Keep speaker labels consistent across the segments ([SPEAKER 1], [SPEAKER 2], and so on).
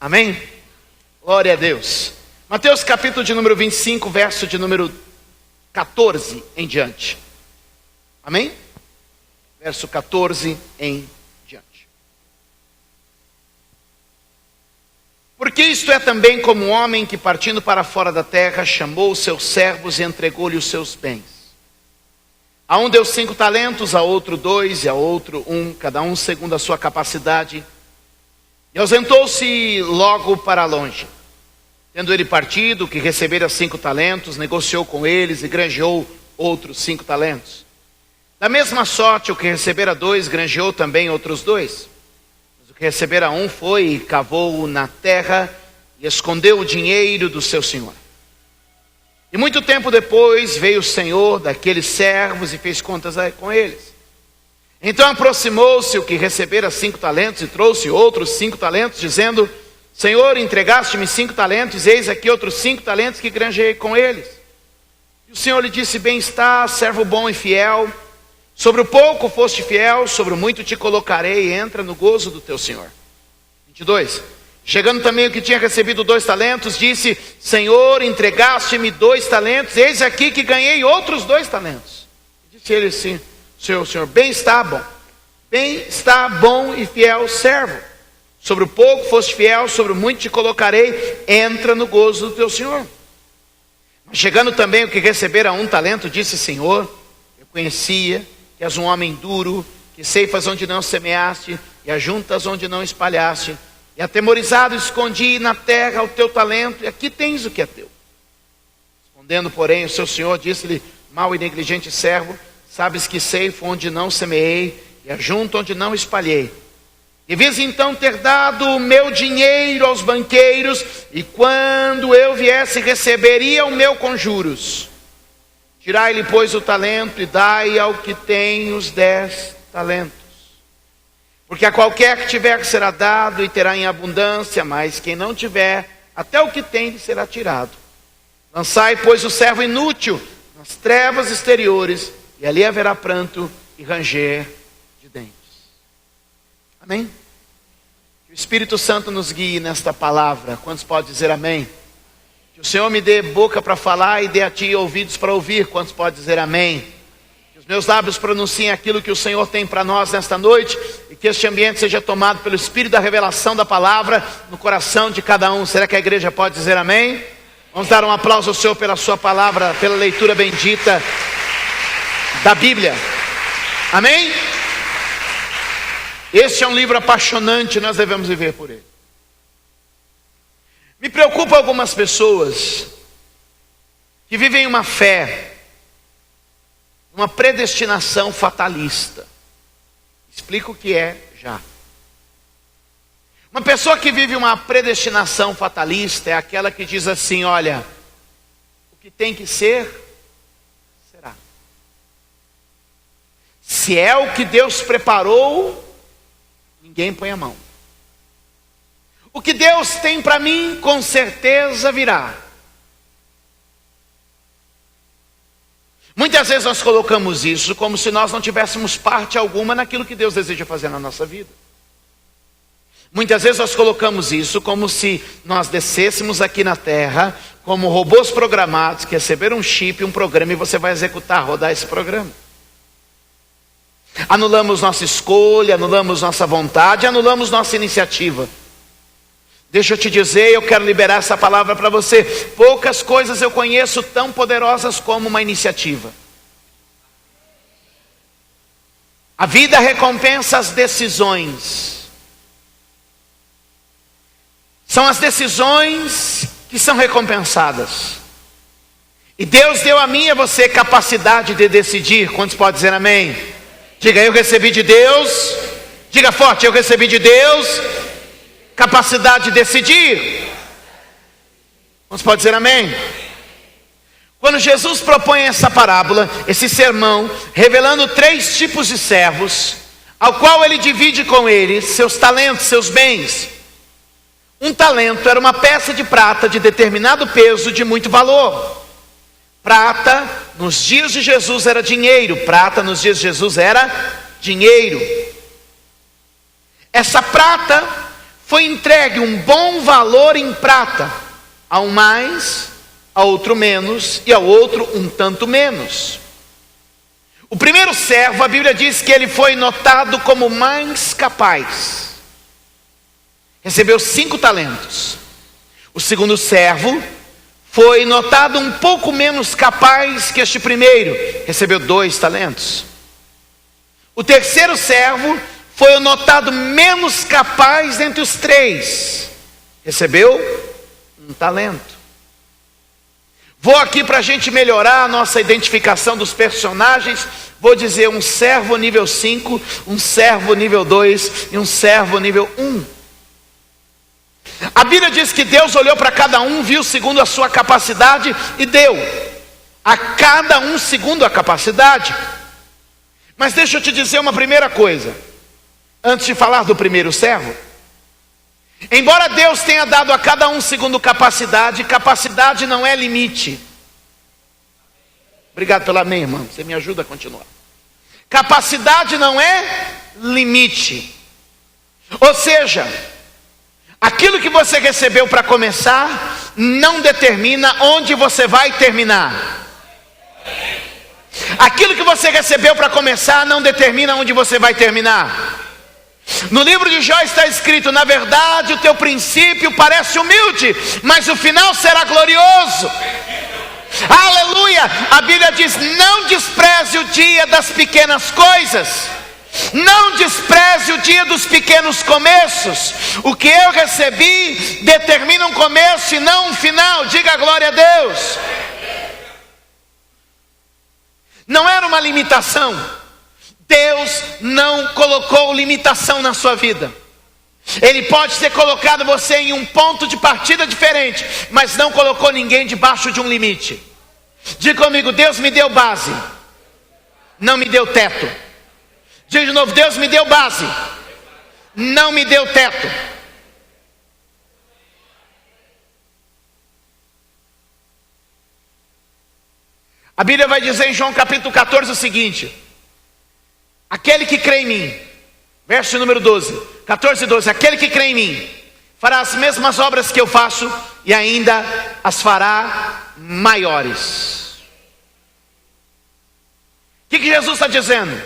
[SPEAKER 1] Amém? Glória a Deus. Mateus capítulo de número 25, verso de número 14 em diante. Amém? Verso 14 em diante. Porque isto é também como um homem que, partindo para fora da terra, chamou os seus servos e entregou-lhe os seus bens. A um deu 5 talentos, a outro 2 e a outro 1, cada um segundo a sua capacidade. E ausentou-se logo para longe. Tendo ele partido, o que recebera 5 talentos, negociou com eles e granjeou outros 5 talentos. Da mesma sorte, o que recebera 2, granjeou também outros 2. Mas o que recebera 1 foi e cavou na terra e escondeu o dinheiro do seu senhor. E muito tempo depois veio o senhor daqueles servos e fez contas com eles. Então aproximou-se o que recebera 5 talentos e trouxe outros 5 talentos, dizendo: Senhor, entregaste-me 5 talentos, eis aqui outros 5 talentos que granjeei com eles. E o Senhor lhe disse: Bem está, servo bom e fiel. Sobre o pouco foste fiel, sobre o muito te colocarei, entra no gozo do teu Senhor. 22. Chegando também o que tinha recebido 2 talentos, disse: Senhor, entregaste-me 2 talentos, eis aqui que ganhei outros 2 talentos. E disse ele assim: Senhor, bem está bom e fiel servo. Sobre o pouco foste fiel, sobre o muito te colocarei, entra no gozo do teu Senhor. Mas chegando também o que recebera 1 talento, disse: Senhor, eu conhecia que és um homem duro, que ceifas onde não semeaste, e ajuntas onde não espalhaste, e atemorizado escondi na terra o teu talento, e aqui tens o que é teu. Respondendo, porém, o seu senhor disse-lhe: Mau e negligente servo, sabes que ceifo onde não semeei, e ajunto onde não espalhei. Devias então ter dado o meu dinheiro aos banqueiros, e quando eu viesse receberia o meu com juros. Tirai-lhe, pois, o talento e dai ao que tem os 10 talentos. Porque a qualquer que tiver será dado e terá em abundância, mas quem não tiver, até o que tem lhe será tirado. Lançai, pois, o servo inútil nas trevas exteriores, e ali haverá pranto e ranger de dentes. Amém? Que o Espírito Santo nos guie nesta palavra. Quantos podem dizer amém? Que o Senhor me dê boca para falar e dê a ti ouvidos para ouvir. Quantos podem dizer amém? Que os meus lábios pronunciem aquilo que o Senhor tem para nós nesta noite, e que este ambiente seja tomado pelo Espírito da revelação da palavra no coração de cada um. Será que a igreja pode dizer amém? Vamos dar um aplauso ao Senhor pela sua palavra, pela leitura bendita da Bíblia. Amém? Este é um livro apaixonante, nós devemos viver por ele. Me preocupa algumas pessoas que vivem uma fé, uma predestinação fatalista. Explico o que é já. Uma pessoa que vive uma predestinação fatalista é aquela que diz assim: olha, o que tem que ser, será. Se é o que Deus preparou, ninguém põe a mão. O que Deus tem para mim, com certeza virá. Muitas vezes nós colocamos isso como se nós não tivéssemos parte alguma naquilo que Deus deseja fazer na nossa vida. Muitas vezes nós colocamos isso como se nós descêssemos aqui na terra como robôs programados que receberam um chip, um programa, e você vai executar, rodar esse programa. Anulamos nossa escolha, anulamos nossa vontade, anulamos nossa iniciativa. Deixa eu te dizer, eu quero liberar essa palavra para você. Poucas coisas eu conheço tão poderosas como uma iniciativa. A vida recompensa as decisões. São as decisões que são recompensadas. E Deus deu a mim e a você capacidade de decidir. Quantos podem dizer amém? Diga: eu recebi de Deus. Diga forte: eu recebi de Deus capacidade de decidir. Quantos podem dizer amém? Quando Jesus propõe essa parábola, esse sermão, revelando 3 tipos de servos, ao qual ele divide com eles seus talentos, seus bens. Um talento era uma peça de prata de determinado peso, de muito valor. Prata, nos dias de Jesus era dinheiro. Prata, nos dias de Jesus era dinheiro. Essa prata foi entregue um bom valor em prata, a um mais, a outro menos, e ao outro um tanto menos. O primeiro servo, a Bíblia diz que ele foi notado como mais capaz, recebeu 5 talentos. O segundo servo foi notado um pouco menos capaz que este primeiro, recebeu 2 talentos. O terceiro servo foi o notado menos capaz entre os 3, recebeu 1 talento. Vou aqui para a gente melhorar a nossa identificação dos personagens, vou dizer um servo nível 5, um servo nível 2 e um servo nível 1. A Bíblia diz que Deus olhou para cada um, viu segundo a sua capacidade e deu a cada um segundo a capacidade. Mas deixa eu te dizer uma primeira coisa, antes de falar do primeiro servo. Embora Deus tenha dado a cada um segundo capacidade, capacidade não é limite. Obrigado pela amém, irmão, você me ajuda a continuar. Capacidade não é limite. Ou seja, aquilo que você recebeu para começar não determina onde você vai terminar. Aquilo que você recebeu para começar não determina onde você vai terminar. No livro de Jó está escrito: na verdade o teu princípio parece humilde, mas o final será glorioso. Aleluia! A Bíblia diz: não despreze o dia das pequenas coisas, não despreze o dia dos pequenos começos. O que eu recebi determina um começo e não um final. Diga glória a Deus. Não era uma limitação. Deus não colocou limitação na sua vida. Ele pode ter colocado você em um ponto de partida diferente, mas não colocou ninguém debaixo de um limite. Diga comigo: Deus me deu base, não me deu teto. Diga de novo: Deus me deu base, não me deu teto. A Bíblia vai dizer em João capítulo 14 o seguinte: aquele que crê em mim, verso número 12, 14 e 12, aquele que crê em mim fará as mesmas obras que eu faço e ainda as fará maiores. O que Jesus está dizendo?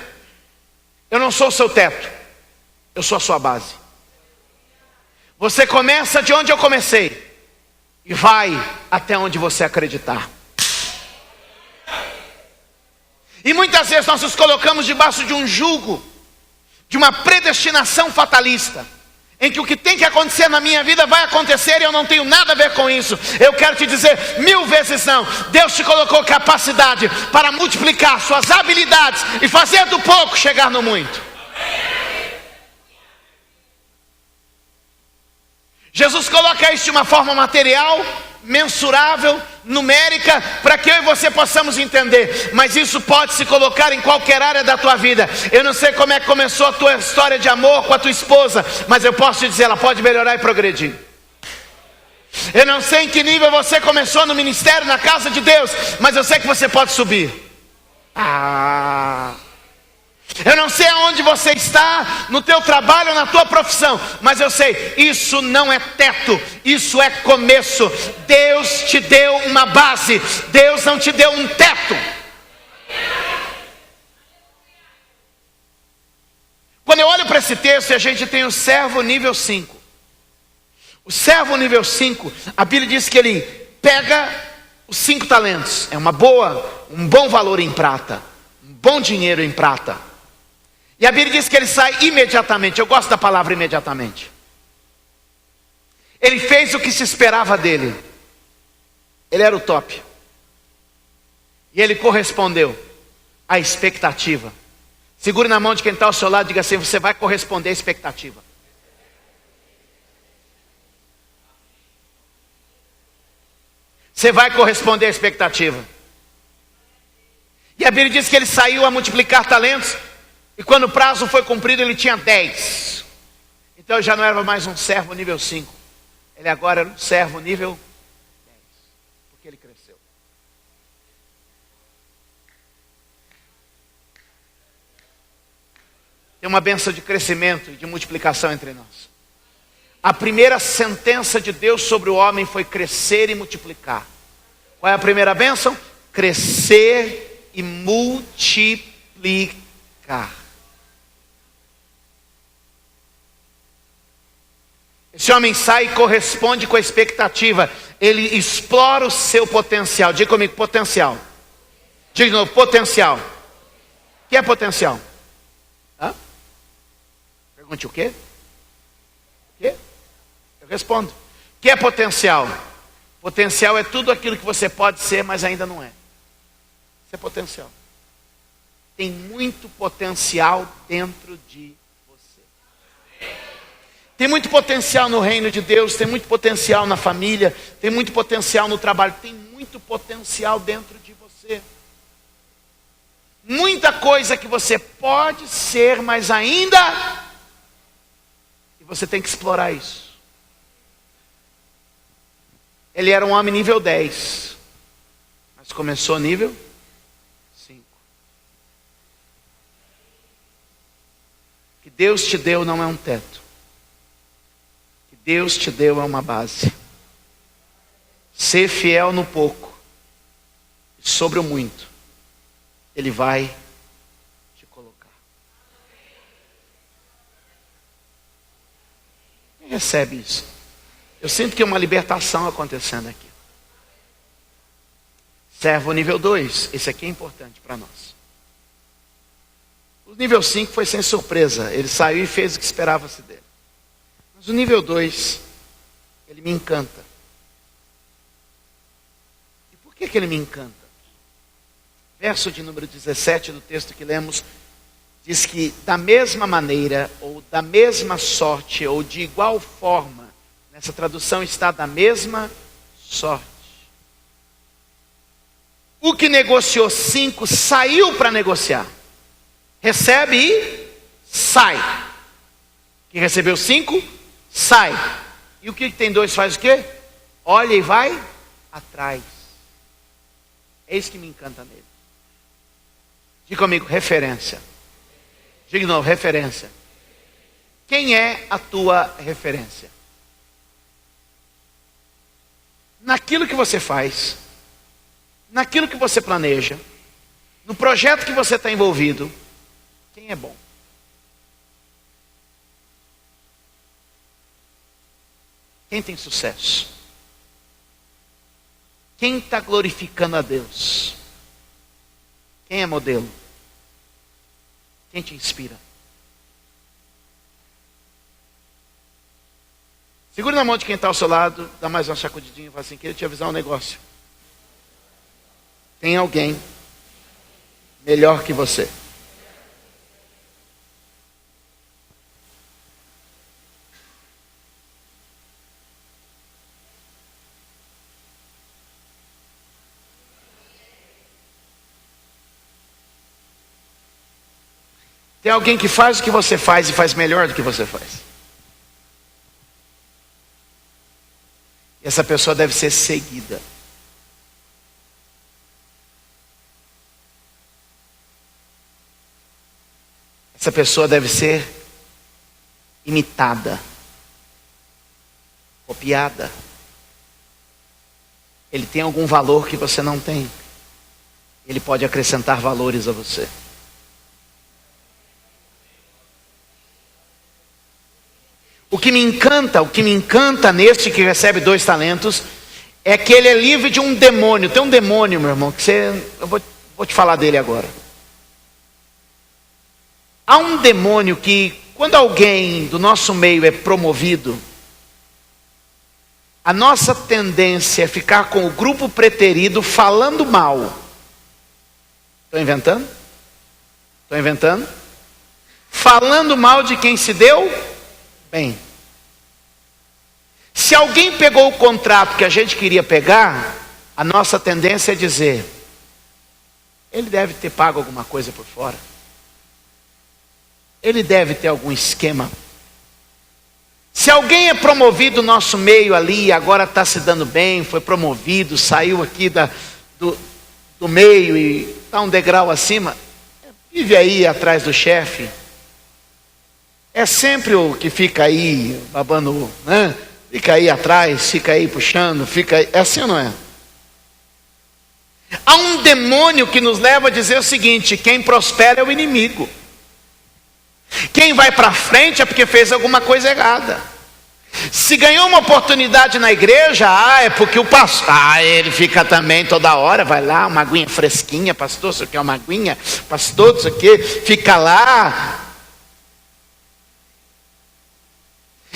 [SPEAKER 1] Eu não sou o seu teto, eu sou a sua base. Você começa de onde eu comecei e vai até onde você acreditar. E muitas vezes nós nos colocamos debaixo de um jugo, de uma predestinação fatalista, em que o que tem que acontecer na minha vida vai acontecer e eu não tenho nada a ver com isso. Eu quero te dizer 1000 vezes não. Deus te colocou capacidade para multiplicar suas habilidades e fazer do pouco chegar no muito. Jesus coloca isso de uma forma material, mensurável, numérica, para que eu e você possamos entender. Mas isso pode se colocar em qualquer área da tua vida. Eu não sei como é que começou a tua história de amor com a tua esposa, mas eu posso te dizer, ela pode melhorar e progredir. Eu não sei em que nível você começou no ministério, na casa de Deus, mas eu sei que você pode subir. Eu não sei aonde você está, no teu trabalho, na tua profissão, mas eu sei, isso não é teto, isso é começo. Deus te deu uma base, Deus não te deu um teto. Quando eu olho para esse texto, a gente tem o servo nível 5. O servo nível 5, a Bíblia diz que ele pega os 5 talentos, é um bom valor em prata, um bom dinheiro em prata. E a Bíblia diz que ele sai imediatamente. Eu gosto da palavra imediatamente. Ele fez o que se esperava dele. Ele era o top. E ele correspondeu à expectativa. Segure na mão de quem está ao seu lado e diga assim: você vai corresponder à expectativa. Você vai corresponder à expectativa. E a Bíblia diz que ele saiu a multiplicar talentos. E quando o prazo foi cumprido, ele tinha 10. Então ele já não era mais um servo nível 5. Ele agora era um servo nível 10. Porque ele cresceu. Tem uma bênção de crescimento e de multiplicação entre nós. A primeira sentença de Deus sobre o homem foi crescer e multiplicar. Qual é a primeira bênção? Crescer e multiplicar. Esse homem sai e corresponde com a expectativa. Ele explora o seu potencial. Diga comigo, potencial. Diga de novo, potencial. O que é potencial? Hã? Pergunte o quê? O quê? Eu respondo. O que é potencial? Potencial é tudo aquilo que você pode ser, mas ainda não é. Isso é potencial. Tem muito potencial dentro de você. Tem muito potencial no reino de Deus, tem muito potencial na família, tem muito potencial no trabalho, tem muito potencial dentro de você. Muita coisa que você pode ser, mas ainda, e você tem que explorar isso. Ele era um homem nível 10, mas começou nível 5. O que Deus te deu não é um teto. O que Deus te deu é uma base. Ser fiel no pouco, e sobre o muito, Ele vai te colocar. Quem recebe isso? Eu sinto que é uma libertação acontecendo aqui. Servo nível 2, esse aqui é importante para nós. O nível 5 foi sem surpresa, ele saiu e fez o que esperava-se dele. Mas o nível 2, ele me encanta. E por que ele me encanta? Verso de número 17 do texto que lemos, diz que da mesma maneira, ou da mesma sorte, ou de igual forma, nessa tradução está da mesma sorte. O que negociou 5 saiu para negociar. Recebe e sai. Que recebeu 5, sai. E o que tem 2 faz o quê? Olha e vai atrás. É isso que me encanta nele. Diga comigo, referência. Diga de novo, referência. Quem é a tua referência? Naquilo que você faz, naquilo que você planeja, no projeto que você está envolvido, quem é bom? Quem tem sucesso? Quem está glorificando a Deus? Quem é modelo? Quem te inspira? Segura na mão de quem está ao seu lado, dá mais uma sacudidinha e fala assim, queria te avisar um negócio. Tem alguém melhor que você. Tem alguém que faz o que você faz e faz melhor do que você faz. E essa pessoa deve ser seguida. Essa pessoa deve ser imitada, copiada. Ele tem algum valor que você não tem. Ele pode acrescentar valores a você. O que me encanta neste que recebe 2 talentos, é que ele é livre de um demônio. Tem um demônio, meu irmão, que eu vou te falar dele agora. Há um demônio que, quando alguém do nosso meio é promovido, a nossa tendência é ficar com o grupo preterido falando mal. Estou inventando? Estou inventando? Falando mal de quem se deu bem. Se alguém pegou o contrato que a gente queria pegar, a nossa tendência é dizer, ele deve ter pago alguma coisa por fora. Ele deve ter algum esquema. Se alguém é promovido no nosso meio ali, agora está se dando bem, foi promovido, saiu aqui do meio e está um degrau acima, vive aí atrás do chefe. é sempre o que fica aí babando, né? Fica aí atrás, fica aí puxando, fica aí. É assim ou não é? Há um demônio que nos leva a dizer o seguinte: quem prospera é o inimigo. Quem vai para frente é porque fez alguma coisa errada. Se ganhou uma oportunidade na igreja, é porque o pastor, ele fica também toda hora, vai lá, uma aguinha fresquinha, pastor, isso aqui é uma aguinha, pastor, isso aqui, fica lá.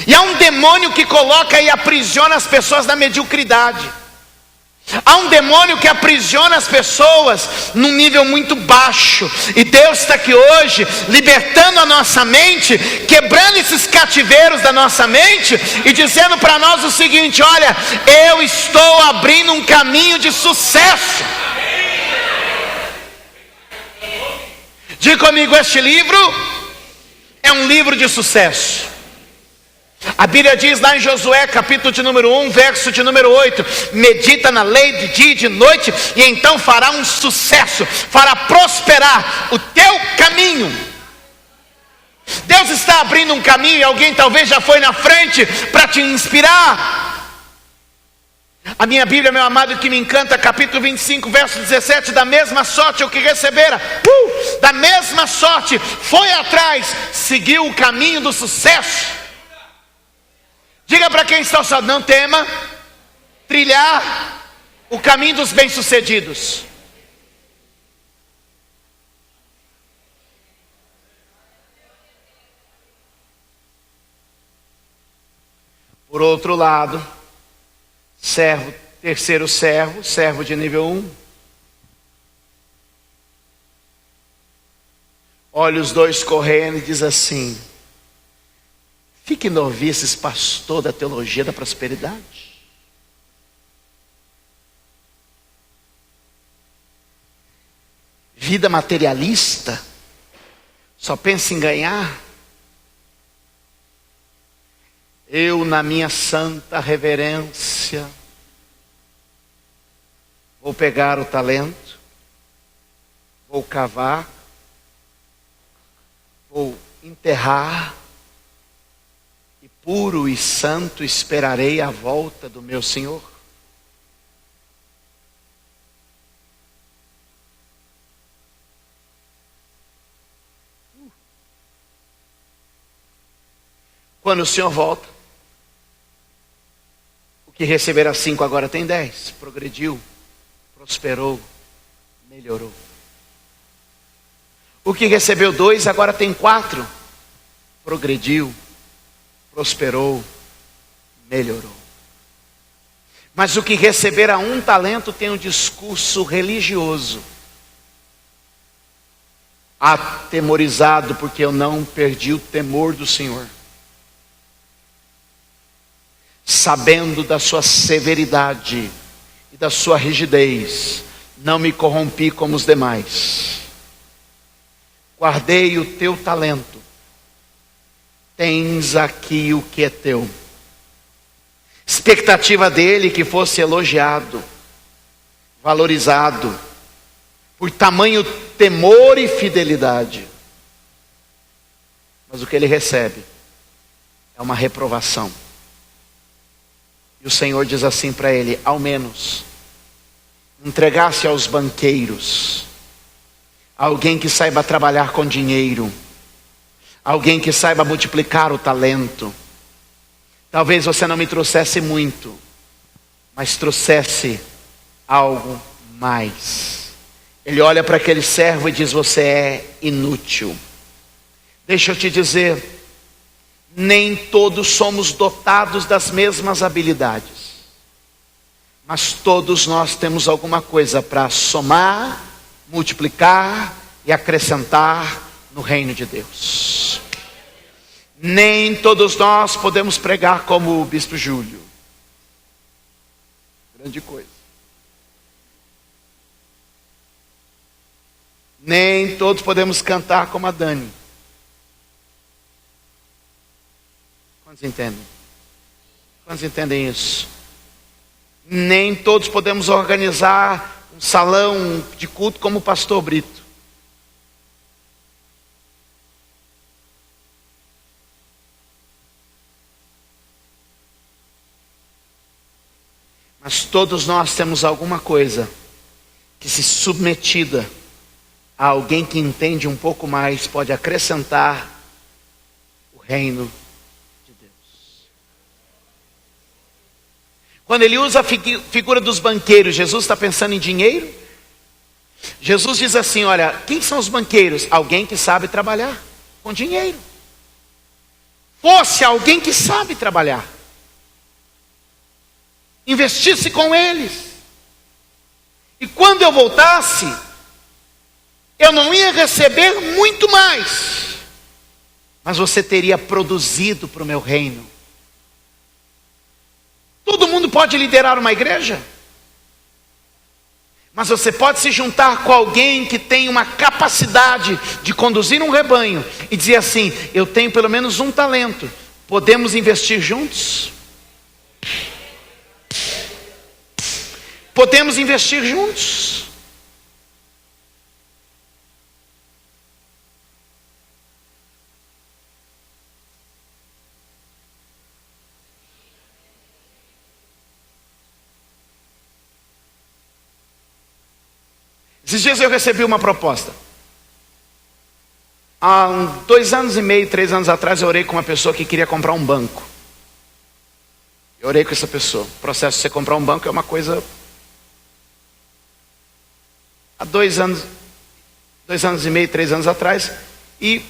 [SPEAKER 1] E há um demônio que coloca e aprisiona as pessoas na mediocridade. Há um demônio que aprisiona as pessoas num nível muito baixo. E Deus está aqui hoje libertando a nossa mente, quebrando esses cativeiros da nossa mente e dizendo para nós o seguinte: olha, eu estou abrindo um caminho de sucesso. Diga comigo, este livro é um livro de sucesso. A Bíblia diz lá em Josué, capítulo de número 1, verso de número 8: medita na lei de dia e de noite, e então fará um sucesso, fará prosperar o teu caminho. Deus está abrindo um caminho, e alguém talvez já foi na frente para te inspirar. A minha Bíblia, meu amado, que me encanta, capítulo 25, verso 17: da mesma sorte o que recebera, da mesma sorte foi atrás, seguiu o caminho do sucesso. Diga para quem está ao seu lado: não tema trilhar o caminho dos bem-sucedidos. Por outro lado, terceiro servo de nível 1, olha os dois correndo e diz assim: fique novices, pastor da teologia da prosperidade. Vida materialista, só pensa em ganhar. Eu, na minha santa reverência, vou pegar o talento, vou cavar, vou enterrar, e puro e santo esperarei a volta do meu Senhor. Quando o Senhor volta, o que receberá 5 agora tem 10. Progrediu, prosperou, melhorou. O que recebeu 2 agora tem 4. Progrediu, prosperou, melhorou. Mas o que receberá 1 talento tem um discurso religioso, atemorizado, porque eu não perdi o temor do Senhor, sabendo da sua severidade e da sua rigidez, não me corrompi como os demais. Guardei o teu talento, tens aqui o que é teu. Expectativa dele que fosse elogiado, valorizado, por tamanho temor e fidelidade. Mas o que ele recebe é uma reprovação. E o Senhor diz assim para ele: ao menos entregasse aos banqueiros, alguém que saiba trabalhar com dinheiro, alguém que saiba multiplicar o talento. Talvez você não me trouxesse muito, mas trouxesse algo mais. Ele olha para aquele servo e diz: você é inútil. Deixa eu te dizer, nem todos somos dotados das mesmas habilidades, mas todos nós temos alguma coisa para somar, multiplicar e acrescentar no reino de Deus. Nem todos nós podemos pregar como o bispo Júlio. Grande coisa. Nem todos podemos cantar como a Dani. Quantos entendem? Quantos entendem isso? Nem todos podemos organizar um salão de culto como o pastor Brito. Mas todos nós temos alguma coisa que, se submetida a alguém que entende um pouco mais, pode acrescentar o reino de Deus. Quando ele usa a figura dos banqueiros, Jesus está pensando em dinheiro? Jesus diz assim, olha, quem são os banqueiros? Alguém que sabe trabalhar com dinheiro. Fosse alguém que sabe trabalhar, investisse com eles, e quando eu voltasse, eu não ia receber muito mais, mas você teria produzido para o meu reino. Todo mundo pode liderar uma igreja, mas você pode se juntar com alguém que tem uma capacidade de conduzir um rebanho e dizer assim, eu tenho pelo menos um talento, podemos investir juntos? Podemos investir juntos? Esses dias eu recebi uma proposta. Há 2 anos e meio, 3 anos atrás, eu orei com uma pessoa que queria comprar um banco. Eu orei com essa pessoa. O processo de você comprar um banco é uma coisa... Há 2 anos e meio, 3 anos atrás, e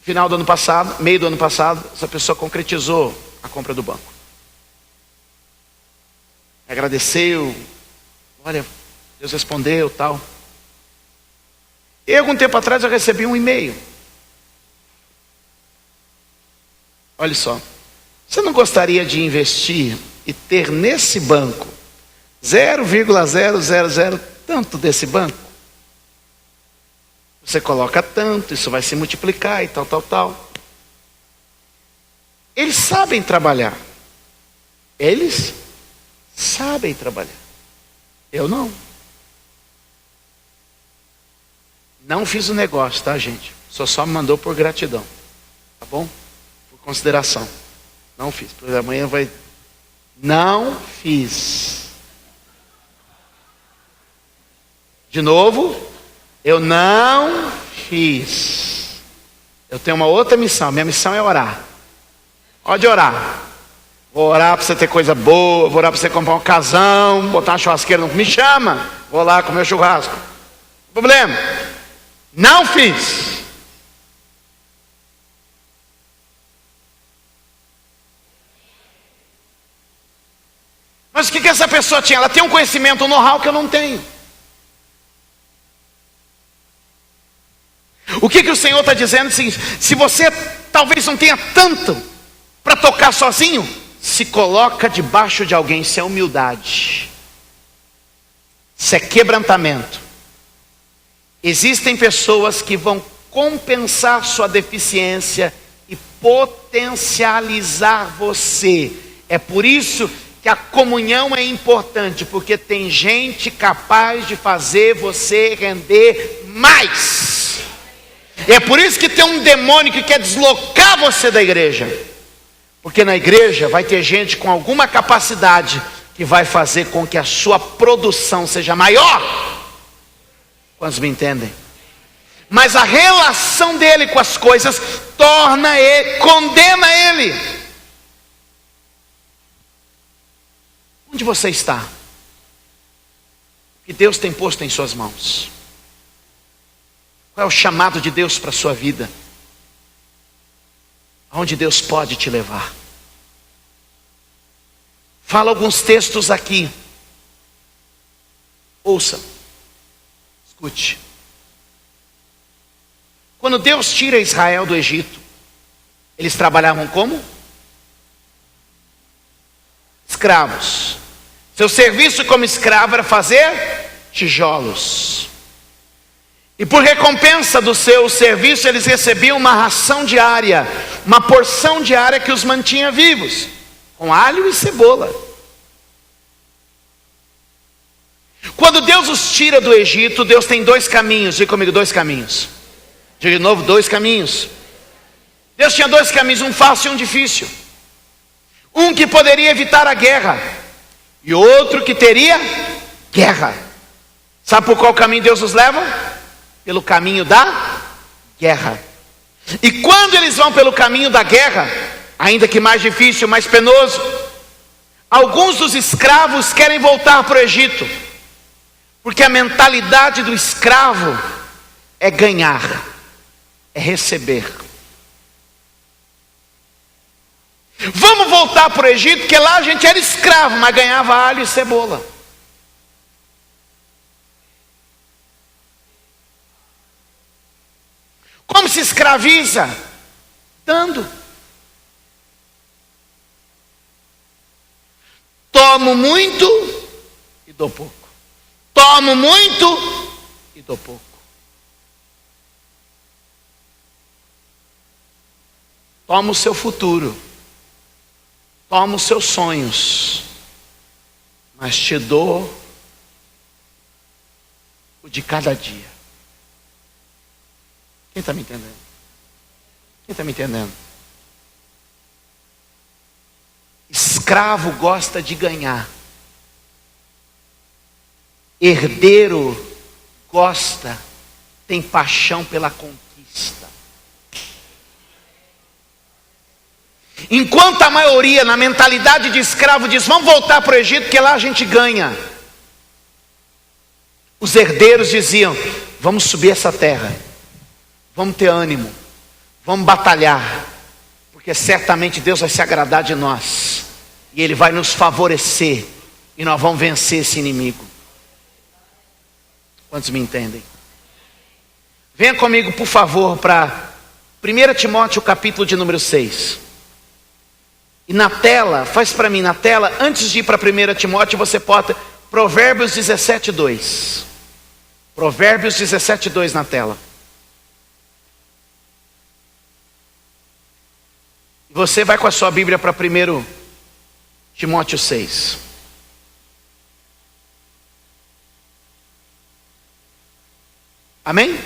[SPEAKER 1] final do ano passado, meio do ano passado, essa pessoa concretizou a compra do banco. Agradeceu, olha, Deus respondeu, tal. E algum tempo atrás eu recebi um e-mail. Olha só, você não gostaria de investir e ter nesse banco 0,000 tanto desse banco? Você coloca tanto, isso vai se multiplicar e tal. Eles sabem trabalhar. Eles sabem trabalhar. Eu não. Não fiz o negócio, tá, gente? Só me mandou por gratidão. Tá bom? Por consideração. Não fiz. Porque amanhã vai... Não fiz. De novo, eu não fiz. Eu tenho uma outra missão. Minha missão é orar. Pode orar. Vou orar para você ter coisa boa. Vou orar para você comprar um casão, botar uma churrasqueira. Não me chama. Vou lá comer churrasco. Problema. Não fiz. Mas o que essa pessoa tinha? Ela tem um conhecimento, um know-how que eu não tenho. O que o Senhor está dizendo é o seguinte: se você talvez não tenha tanto para tocar sozinho, se coloca debaixo de alguém. Isso é humildade, isso é quebrantamento. Existem pessoas que vão compensar sua deficiência e potencializar você. É por isso que a comunhão é importante, porque tem gente capaz de fazer você render mais. É por isso que tem um demônio que quer deslocar você da igreja, porque na igreja vai ter gente com alguma capacidade que vai fazer com que a sua produção seja maior. Quantos me entendem? Mas a relação dele com as coisas torna ele, condena ele. Onde você está? O que Deus tem posto em suas mãos? Qual é o chamado de Deus para a sua vida? Aonde Deus pode te levar? Fala alguns textos aqui. Ouça. Escute. Quando Deus tira Israel do Egito, eles trabalhavam como? Escravos. Seu serviço como escravo era fazer tijolos. E por recompensa do seu serviço, eles recebiam uma ração diária, uma porção diária que os mantinha vivos, com alho e cebola. Quando Deus os tira do Egito, Deus tem 2 caminhos. Diga comigo, 2 caminhos. Diga de novo, 2 caminhos. Deus tinha 2 caminhos, um fácil e um difícil. Um que poderia evitar a guerra, e outro que teria guerra. Sabe por qual caminho Deus nos leva? Pelo caminho da guerra. E quando eles vão pelo caminho da guerra, ainda que mais difícil, mais penoso, alguns dos escravos querem voltar para o Egito, porque a mentalidade do escravo é ganhar, é receber. Vamos voltar para o Egito, porque lá a gente era escravo, mas ganhava alho e cebola. Como se escraviza? Dando. Tomo muito e dou pouco. Tomo muito e dou pouco. Toma o seu futuro. Toma os seus sonhos. Mas te dou o de cada dia. Quem está me entendendo? Quem está me entendendo? Escravo gosta de ganhar. Herdeiro gosta, tem paixão pela conquista. Enquanto a maioria, na mentalidade de escravo, diz: vamos voltar para o Egito, porque lá a gente ganha. Os herdeiros diziam: vamos subir essa terra, vamos ter ânimo, vamos batalhar, porque certamente Deus vai se agradar de nós, e Ele vai nos favorecer, e nós vamos vencer esse inimigo. Quantos me entendem? Venha comigo, por favor, para 1 Timóteo, capítulo de número 6. E na tela, faz para mim na tela, antes de ir para 1 Timóteo, você bota Provérbios 17:2. Provérbios 17:2 na tela. E você vai com a sua Bíblia para 1 Timóteo 6. Amém?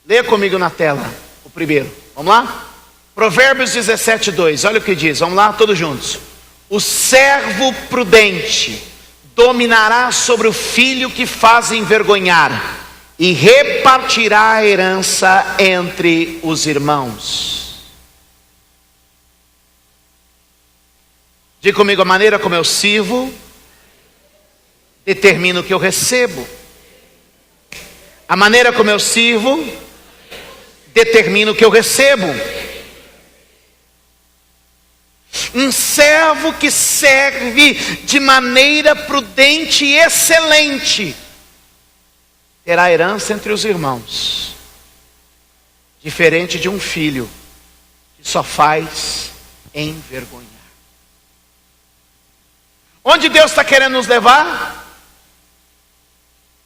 [SPEAKER 1] Leia comigo na tela o primeiro. Vamos lá? Provérbios 17:2. Olha o que diz. Vamos lá, todos juntos. O servo prudente dominará sobre o filho que faz envergonhar, e repartirá a herança entre os irmãos. Diga comigo: a maneira como eu sirvo determina o que eu recebo. A maneira como eu sirvo determina o que eu recebo. Um servo que serve de maneira prudente e excelente terá herança entre os irmãos, diferente de um filho que só faz envergonhar. Onde Deus está querendo nos levar?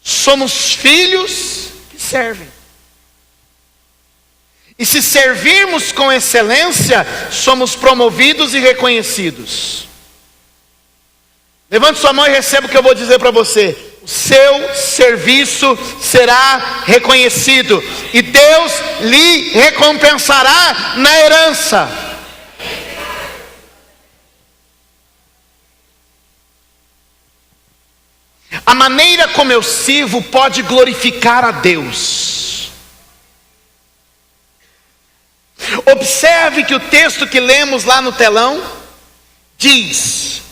[SPEAKER 1] Somos filhos que servem. E se servirmos com excelência, somos promovidos e reconhecidos. Levante sua mão e receba o que eu vou dizer para você. O seu serviço será reconhecido, e Deus lhe recompensará na herança. A maneira como eu sirvo pode glorificar a Deus. Observe que o texto que lemos lá no telão diz: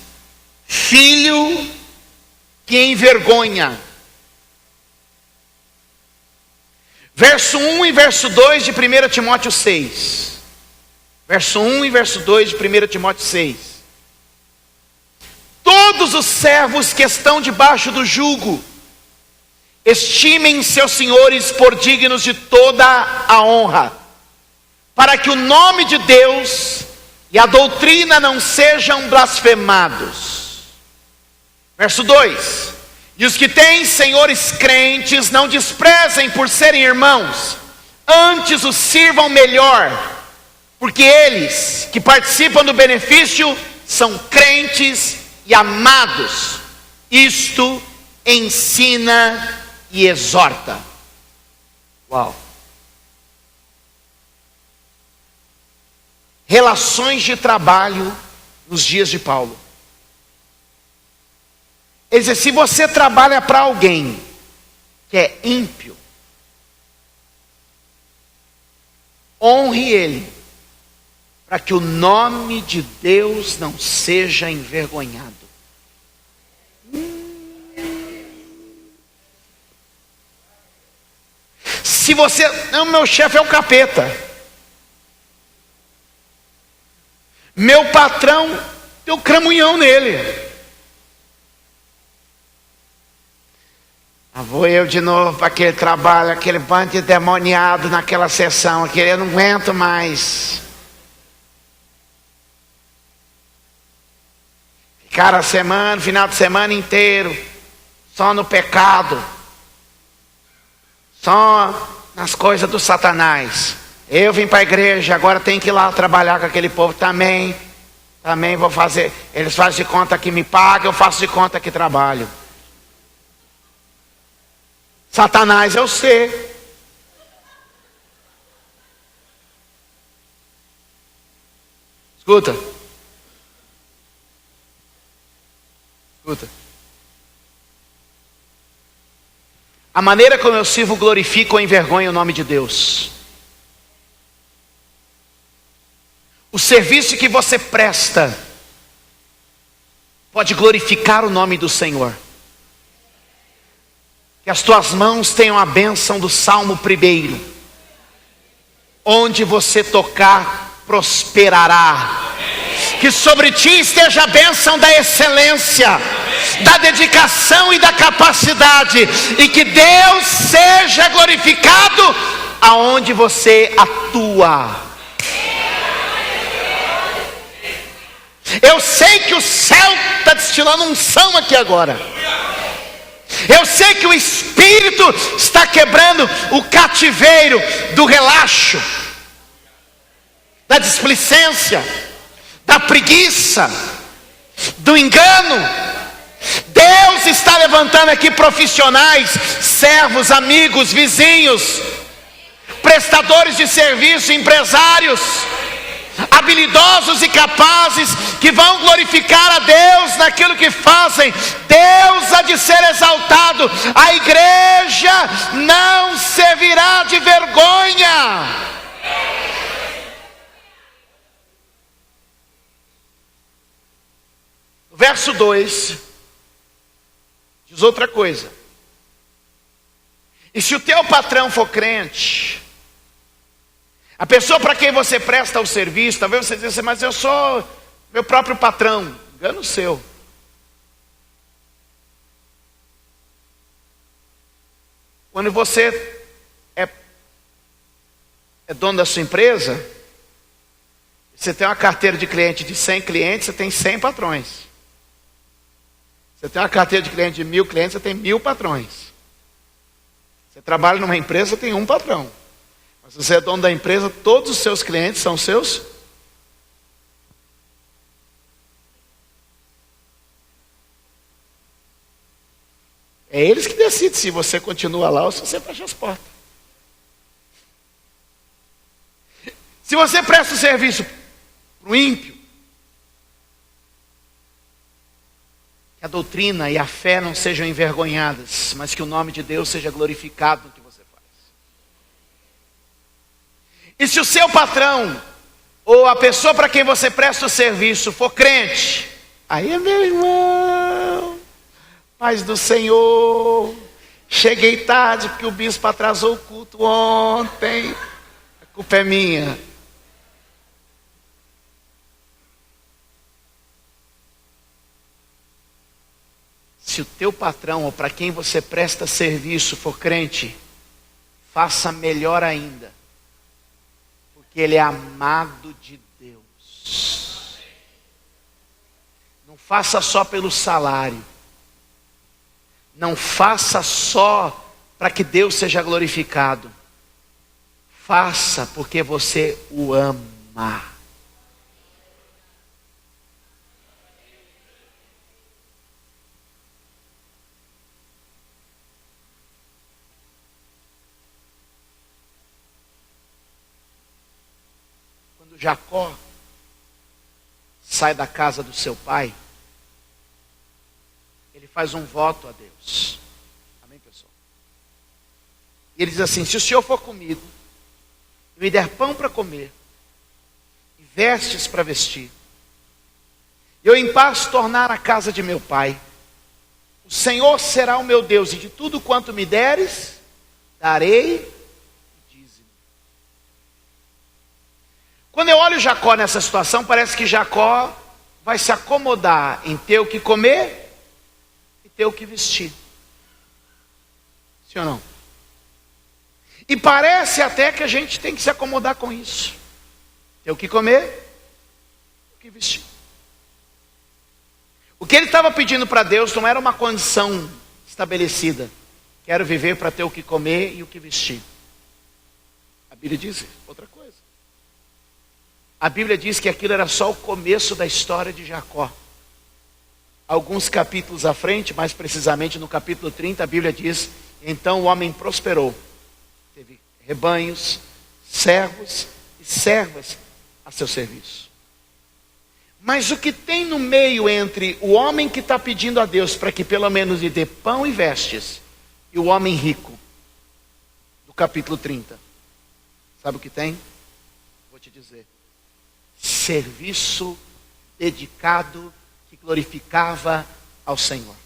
[SPEAKER 1] filho que envergonha. Verso 1 e verso 2 de 1 Timóteo 6. Verso 1 e verso 2 de 1 Timóteo 6. Todos os servos que estão debaixo do jugo estimem seus senhores por dignos de toda a honra, para que o nome de Deus e a doutrina não sejam blasfemados. Verso 2: e os que têm senhores crentes não desprezem por serem irmãos, antes os sirvam melhor, porque eles que participam do benefício são crentes e amados. Isto ensina e exorta. Uau! Relações de trabalho nos dias de Paulo. Ele diz: se você trabalha para alguém que é ímpio, honre ele, para que o nome de Deus não seja envergonhado. Se você, não, meu chefe é o capeta, meu patrão tem o cramunhão nele. Vou eu de novo para aquele trabalho, aquele bando de demoniado naquela sessão, aquele eu não aguento mais. Ficar a semana, final de semana inteiro, só no pecado, só nas coisas do Satanás. Eu vim para a igreja, agora tenho que ir lá trabalhar com aquele povo também vou fazer. Eles fazem de conta que me pagam, eu faço de conta que trabalho. Satanás é o ser. Escuta. A maneira como eu sirvo glorifica ou envergonha o nome de Deus. O serviço que você presta pode glorificar o nome do Senhor. Que as tuas mãos tenham a bênção do Salmo 1. Onde você tocar, prosperará. Que sobre ti esteja a bênção da excelência, da dedicação e da capacidade. E que Deus seja glorificado aonde você atua. Eu sei que o céu está destilando unção aqui agora. Eu sei que o Espírito está quebrando o cativeiro do relaxo, da displicência, da preguiça, do engano. Deus está levantando aqui profissionais, servos, amigos, vizinhos, prestadores de serviço, empresários, habilidosos e capazes, que vão glorificar a Deus naquilo que fazem. Deus há de ser exaltado. A igreja não servirá de vergonha. Verso 2 diz outra coisa: e se o teu patrão for crente, a pessoa para quem você presta o serviço, talvez você diga assim: mas eu sou meu próprio patrão. Engano seu. Quando você é dono da sua empresa, você tem uma carteira de cliente de 100 clientes, você tem 100 patrões. Você tem uma carteira de cliente de 1000 clientes, você tem 1000 patrões. Você trabalha numa empresa, você tem um patrão. Mas você é dono da empresa, todos os seus clientes são seus. É eles que decidem se você continua lá ou se você fecha as portas. Se você presta o serviço para o ímpio, que a doutrina e a fé não sejam envergonhadas, mas que o nome de Deus seja glorificado no que você faz. E se o seu patrão, ou a pessoa para quem você presta o serviço, for crente, aí meu irmão, paz do Senhor, cheguei tarde porque o bispo atrasou o culto ontem, a culpa é minha. Se o teu patrão ou para quem você presta serviço for crente, faça melhor ainda, porque ele é amado de Deus. Não faça só pelo salário, não faça só para que Deus seja glorificado, faça porque você o ama. Jacó sai da casa do seu pai, ele faz um voto a Deus. Amém, pessoal? E ele diz assim: se o Senhor for comigo, e me der pão para comer, e vestes para vestir, eu em paz tornar a casa de meu pai, o Senhor será o meu Deus, e de tudo quanto me deres, darei dízimo. Quando eu olho Jacó nessa situação, parece que Jacó vai se acomodar em ter o que comer e ter o que vestir. Sim ou não? E parece até que a gente tem que se acomodar com isso. Ter o que comer, o que vestir. O que ele estava pedindo para Deus não era uma condição estabelecida. Quero viver para ter o que comer e o que vestir. A Bíblia diz outra coisa. A Bíblia diz que aquilo era só o começo da história de Jacó. Alguns capítulos à frente, mais precisamente no capítulo 30, a Bíblia diz: então o homem prosperou. Teve rebanhos, servos e servas a seu serviço. Mas o que tem no meio entre o homem que está pedindo a Deus para que pelo menos lhe dê pão e vestes, e o homem rico, do capítulo 30, sabe o que tem? Vou te dizer: serviço dedicado que glorificava ao Senhor.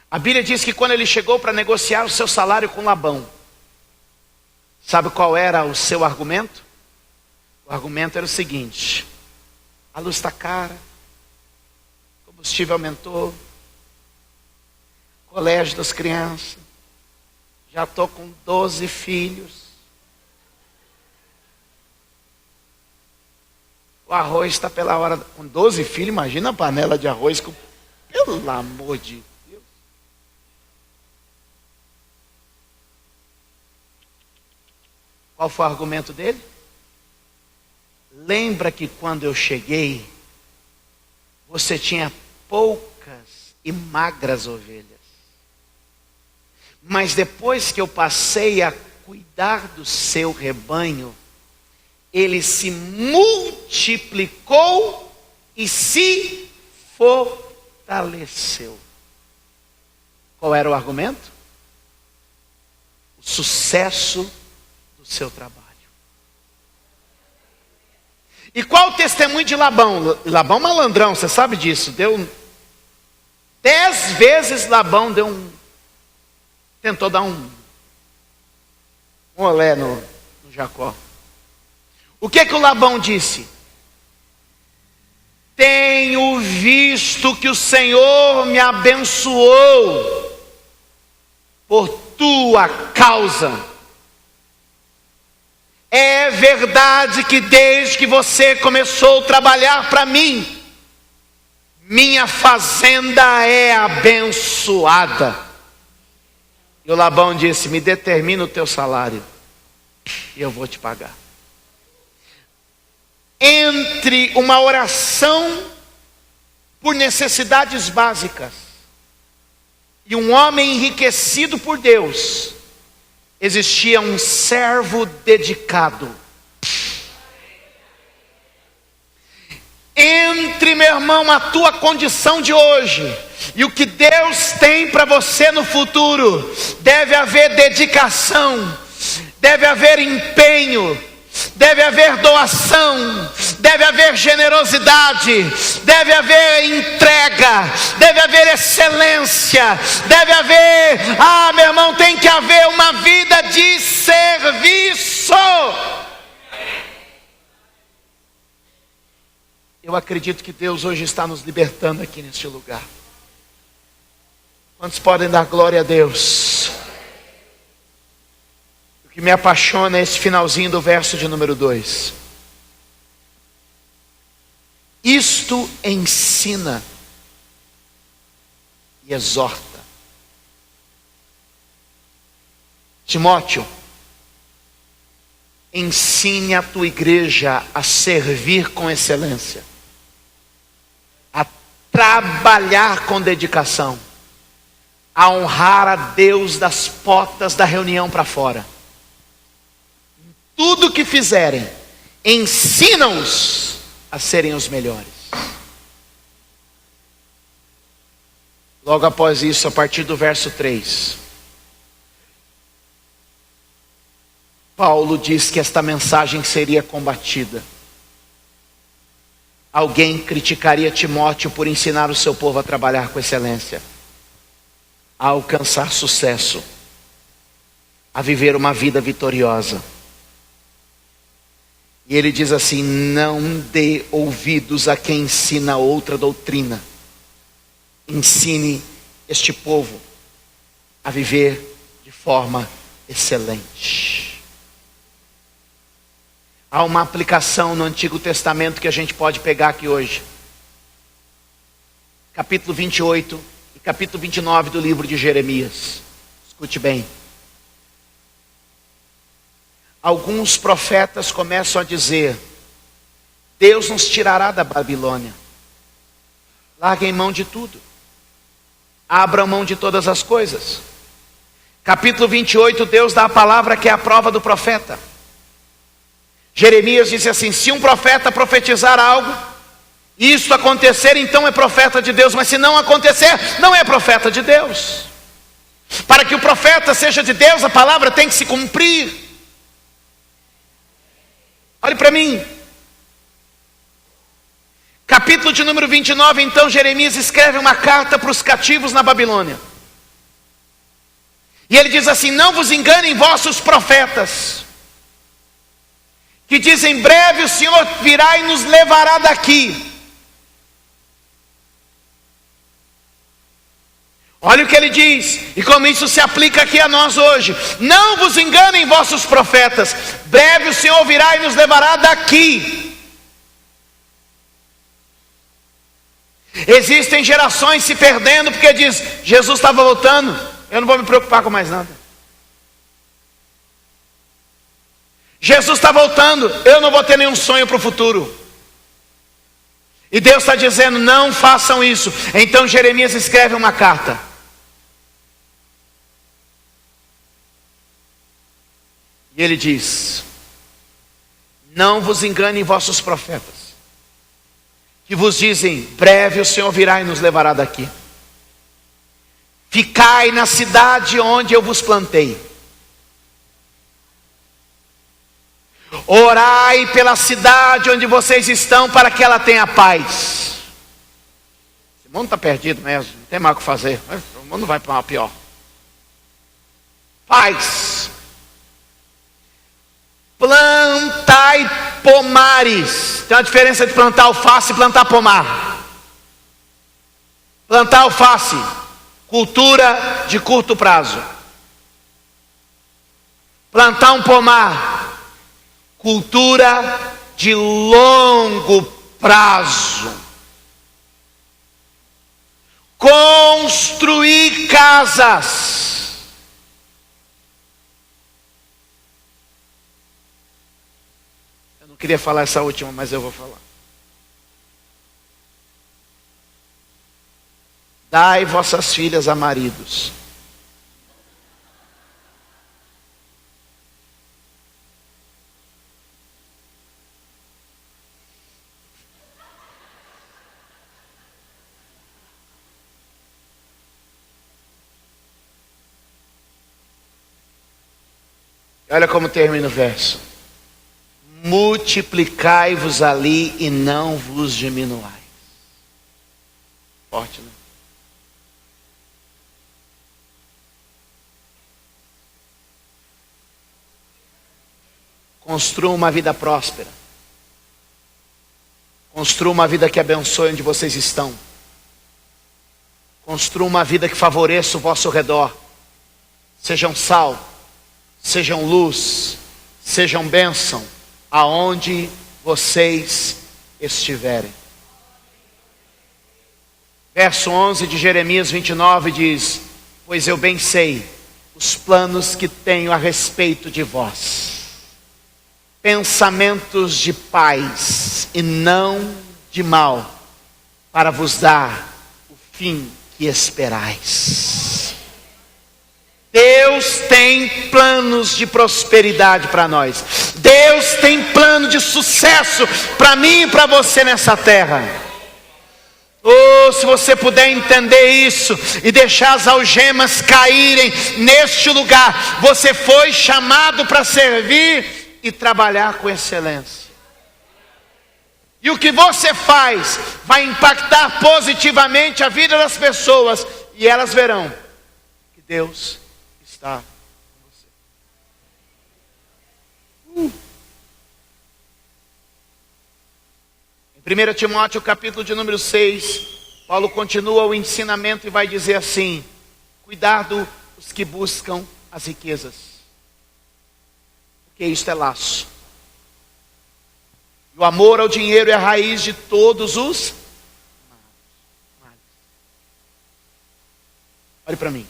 [SPEAKER 1] A Bíblia diz que quando ele chegou para negociar o seu salário com Labão, sabe qual era o seu argumento? O argumento era o seguinte: a luz está cara, o combustível aumentou, colégio das crianças, já estou com 12 filhos, o arroz está pela hora, com 12 filhos, imagina a panela de arroz, pelo amor de Deus. Qual foi o argumento dele? Lembra que quando eu cheguei, você tinha poucas e magras ovelhas. Mas depois que eu passei a cuidar do seu rebanho, ele se multiplicou e se fortaleceu. Qual era o argumento? O sucesso do seu trabalho. E qual o testemunho de Labão? Labão malandrão, você sabe disso. Deu 10 vezes Labão tentou dar um olé no Jacó. O que o Labão disse? Tenho visto que o Senhor me abençoou por tua causa. É verdade que desde que você começou a trabalhar para mim, minha fazenda é abençoada. E o Labão disse: me determina o teu salário e eu vou te pagar. Entre uma oração por necessidades básicas e um homem enriquecido por Deus, existia um servo dedicado. Entre, meu irmão, a tua condição de hoje e o que Deus tem para você no futuro, deve haver dedicação, deve haver empenho, deve haver doação, deve haver generosidade, deve haver entrega, deve haver excelência, deve haver, meu irmão, tem que haver uma vida de serviço. Eu acredito que Deus hoje está nos libertando aqui neste lugar. Quantos podem dar glória a Deus? O que me apaixona é esse finalzinho do verso de número 2. Isto ensina e exorta. Timóteo, ensine a tua igreja a servir com excelência, a trabalhar com dedicação, a honrar a Deus das portas da reunião para fora. Tudo que fizerem, ensina-os a serem os melhores. Logo após isso, a partir do verso 3, Paulo diz que esta mensagem seria combatida. Alguém criticaria Timóteo por ensinar o seu povo a trabalhar com excelência, a alcançar sucesso, a viver uma vida vitoriosa. E ele diz assim: não dê ouvidos a quem ensina outra doutrina. Ensine este povo a viver de forma excelente. Há uma aplicação no Antigo Testamento que a gente pode pegar aqui hoje. Capítulo 28 e capítulo 29 do livro de Jeremias. Escute bem. Alguns profetas começam a dizer: Deus nos tirará da Babilônia. Larguem mão de tudo. Abram mão de todas as coisas. Capítulo 28, Deus dá a palavra que é a prova do profeta. Jeremias disse assim: se um profeta profetizar algo, e isso acontecer, então é profeta de Deus. Mas se não acontecer, não é profeta de Deus. Para que o profeta seja de Deus, a palavra tem que se cumprir. Olhe para mim. Capítulo de número 29, então Jeremias escreve uma carta para os cativos na Babilônia. E ele diz assim: não vos enganem vossos profetas, que dizem: breve o Senhor virá e nos levará daqui. Olha o que ele diz, e como isso se aplica aqui a nós hoje: não vos enganem vossos profetas, breve o Senhor virá e nos levará daqui. Existem gerações se perdendo porque diz: Jesus estava voltando, eu não vou me preocupar com mais nada. Jesus está voltando, eu não vou ter nenhum sonho para o futuro. E Deus está dizendo: não façam isso. Então Jeremias escreve uma carta. E ele diz: não vos enganem vossos profetas, que vos dizem: breve o Senhor virá e nos levará daqui. Ficai na cidade onde eu vos plantei. Orai pela cidade onde vocês estão, para que ela tenha paz. Esse mundo está perdido mesmo, não tem mais o que fazer. O mundo vai para uma pior. Paz. Plantai pomares. Tem uma diferença de plantar alface e plantar pomar. Plantar alface, cultura de curto prazo. Plantar um pomar, cultura de longo prazo. Construir casas. Eu não queria falar essa última, mas eu vou falar. Dai vossas filhas a maridos. Olha como termina o verso: multiplicai-vos ali e não vos diminuais. Forte, né? Construa uma vida próspera. Construa uma vida que abençoe onde vocês estão. Construa uma vida que favoreça o vosso redor. Sejam sal, sejam luz, sejam bênção aonde vocês estiverem. Verso 11 de Jeremias 29 diz: pois eu bem sei os planos que tenho a respeito de vós, pensamentos de paz e não de mal, para vos dar o fim que esperais. Deus tem planos de prosperidade para nós. Deus tem plano de sucesso para mim e para você nessa terra. Oh, se você puder entender isso e deixar as algemas caírem neste lugar, você foi chamado para servir e trabalhar com excelência. E o que você faz vai impactar positivamente a vida das pessoas, e elas verão que Deus está com você. Em 1 Timóteo capítulo de número 6, Paulo continua o ensinamento e vai dizer assim: cuidado os que buscam as riquezas, porque isto é laço. E o amor ao dinheiro é a raiz de todos os males. Olhe para mim.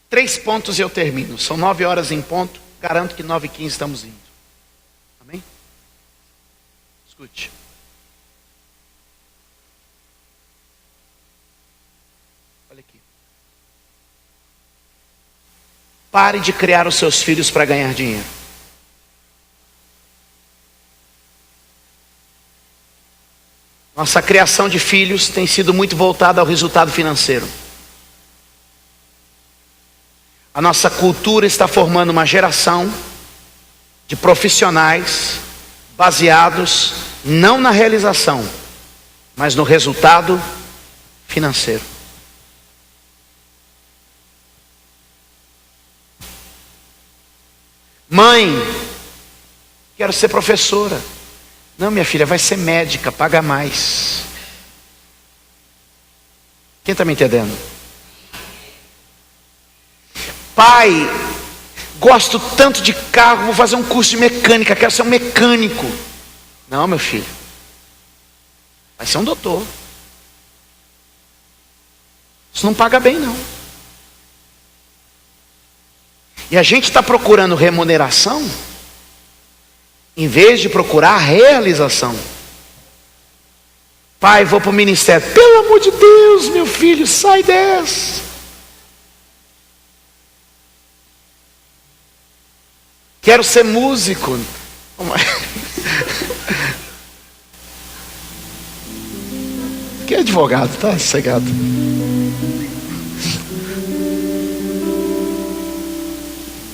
[SPEAKER 1] 3 pontos e eu termino. São 9 horas em ponto. Garanto que 9h15 estamos indo. Amém? Escute. Olha aqui. Pare de criar os seus filhos para ganhar dinheiro. Nossa criação de filhos tem sido muito voltada ao resultado financeiro. A nossa cultura está formando uma geração de profissionais baseados não na realização, mas no resultado financeiro. Mãe, quero ser professora. Não, minha filha, vai ser médica, paga mais. Quem está me entendendo? Pai, gosto tanto de carro, vou fazer um curso de mecânica, quero ser um mecânico. Não, meu filho, vai ser um doutor. Isso não paga bem, não. E a gente está procurando remuneração em vez de procurar realização. Pai, vou para o ministério. Pelo amor de Deus, meu filho, sai dessa. Quero ser músico. Que advogado, tá sossegado.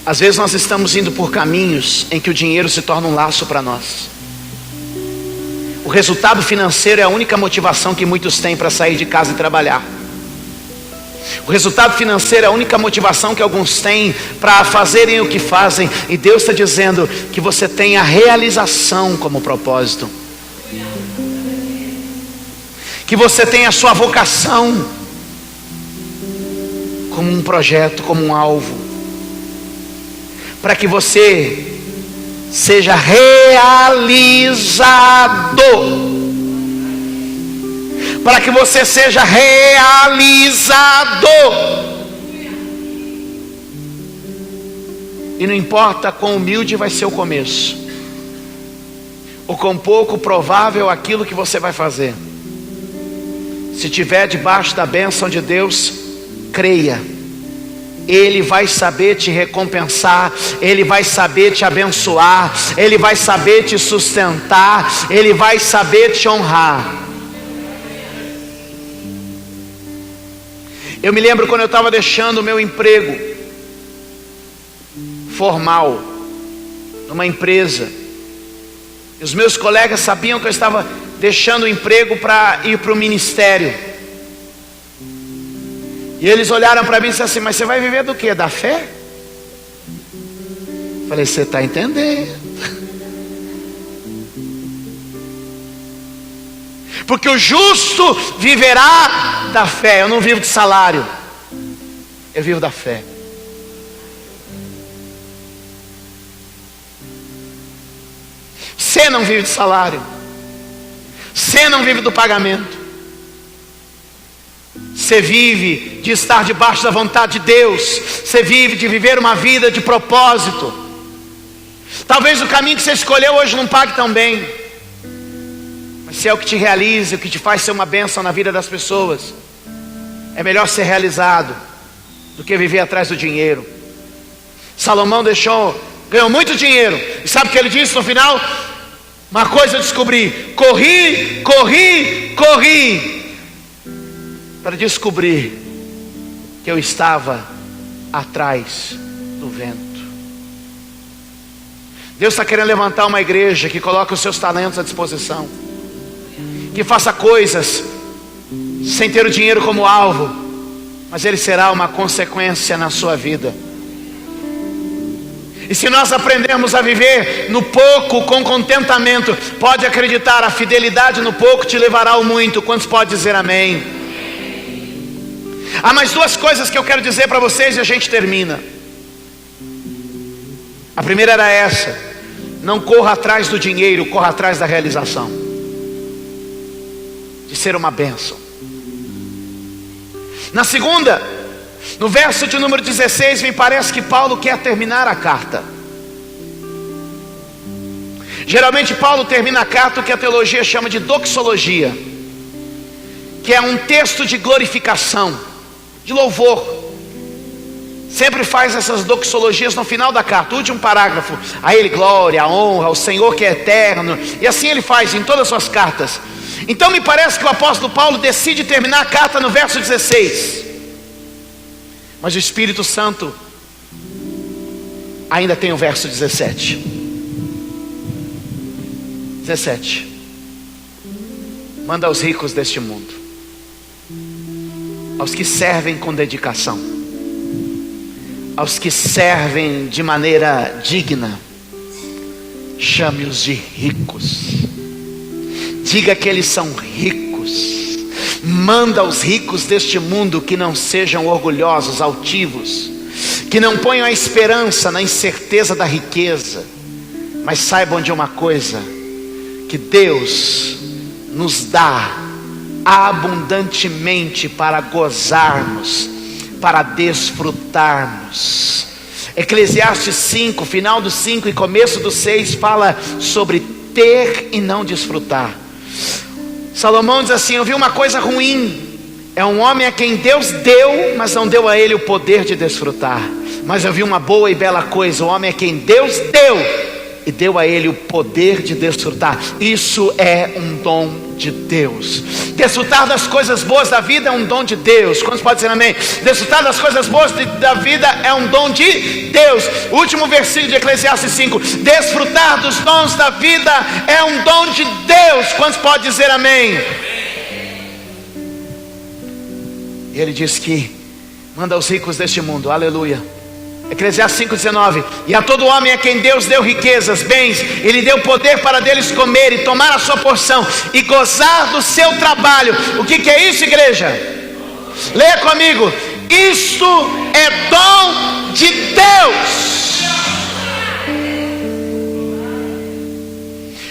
[SPEAKER 1] Às vezes nós estamos indo por caminhos em que o dinheiro se torna um laço para nós. O resultado financeiro é a única motivação que muitos têm para sair de casa e trabalhar. O resultado financeiro é a única motivação que alguns têm para fazerem o que fazem. E Deus está dizendo que você tem a realização como propósito. Que você tem a sua vocação como um projeto, como um alvo. Para que você seja realizado. Para que você seja realizado. E não importa quão humilde vai ser o começo, ou quão pouco provável aquilo que você vai fazer. Se estiver debaixo da bênção de Deus, creia. Ele vai saber te recompensar, Ele vai saber te abençoar, Ele vai saber te sustentar, Ele vai saber te honrar. Eu me lembro quando eu estava deixando o meu emprego formal numa empresa, e os meus colegas sabiam que eu estava deixando o emprego para ir para o ministério. E eles olharam para mim e disseram assim: mas você vai viver do quê? Da fé? Falei: você está entendendo? Porque o justo viverá da fé. Eu não vivo de salário, eu vivo da fé. Você não vive de salário, você não vive do pagamento. Você vive de estar debaixo da vontade de Deus. Você vive de viver uma vida de propósito. Talvez o caminho que você escolheu hoje não pague tão bem, mas se é o que te realiza, o que te faz ser uma bênção na vida das pessoas, é melhor ser realizado do que viver atrás do dinheiro. Salomão ganhou muito dinheiro, e sabe o que ele disse no final? Uma coisa eu descobri: corri para descobrir que eu estava atrás do vento. Deus está querendo levantar uma igreja que coloque os seus talentos à disposição, que faça coisas sem ter o dinheiro como alvo, mas ele será uma consequência na sua vida. E se nós aprendermos a viver no pouco com contentamento, pode acreditar, a fidelidade no pouco te levará ao muito. Quantos podem dizer amém? Há mais duas coisas que eu quero dizer para vocês e a gente termina. A primeira era essa: não corra atrás do dinheiro, corra atrás da realização, de ser uma bênção. Na segunda, no verso de número 16, me parece que Paulo quer terminar a carta. Geralmente Paulo termina a carta o que a teologia chama de doxologia, que é um texto de glorificação, de louvor. Sempre faz essas doxologias no final da carta, o último parágrafo: a ele glória, a honra, ao Senhor que é eterno. E assim ele faz em todas as suas cartas. Então me parece que o apóstolo Paulo decide terminar a carta no verso 16. Mas o Espírito Santo ainda tem o verso 17. 17. Manda aos ricos deste mundo, aos que servem com dedicação, aos que servem de maneira digna, chame-os de ricos. Diga que eles são ricos. Manda aos ricos deste mundo que não sejam orgulhosos, altivos, que não ponham a esperança na incerteza da riqueza, mas saibam de uma coisa: que Deus nos dá abundantemente para gozarmos, para desfrutarmos. Eclesiastes 5, final do 5 e começo do 6, fala sobre ter e não desfrutar. Salomão diz assim: eu vi uma coisa ruim, é um homem a quem Deus deu, mas não deu a ele o poder de desfrutar. Mas eu vi uma boa e bela coisa: o homem a quem Deus deu e deu a ele o poder de desfrutar. Isso é um dom de Deus. Desfrutar das coisas boas da vida é um dom de Deus. Quantos podem dizer amém? Desfrutar das coisas boas da vida é um dom de Deus. O último versículo de Eclesiastes 5: desfrutar dos dons da vida é um dom de Deus. Quantos podem dizer amém? E ele diz que manda aos ricos deste mundo, aleluia. Eclesiastes 5,19: e a todo homem a quem Deus deu riquezas, bens, Ele deu poder para deles comer e tomar a sua porção e gozar do seu trabalho. O que é isso, igreja? Leia comigo: isto é dom de Deus.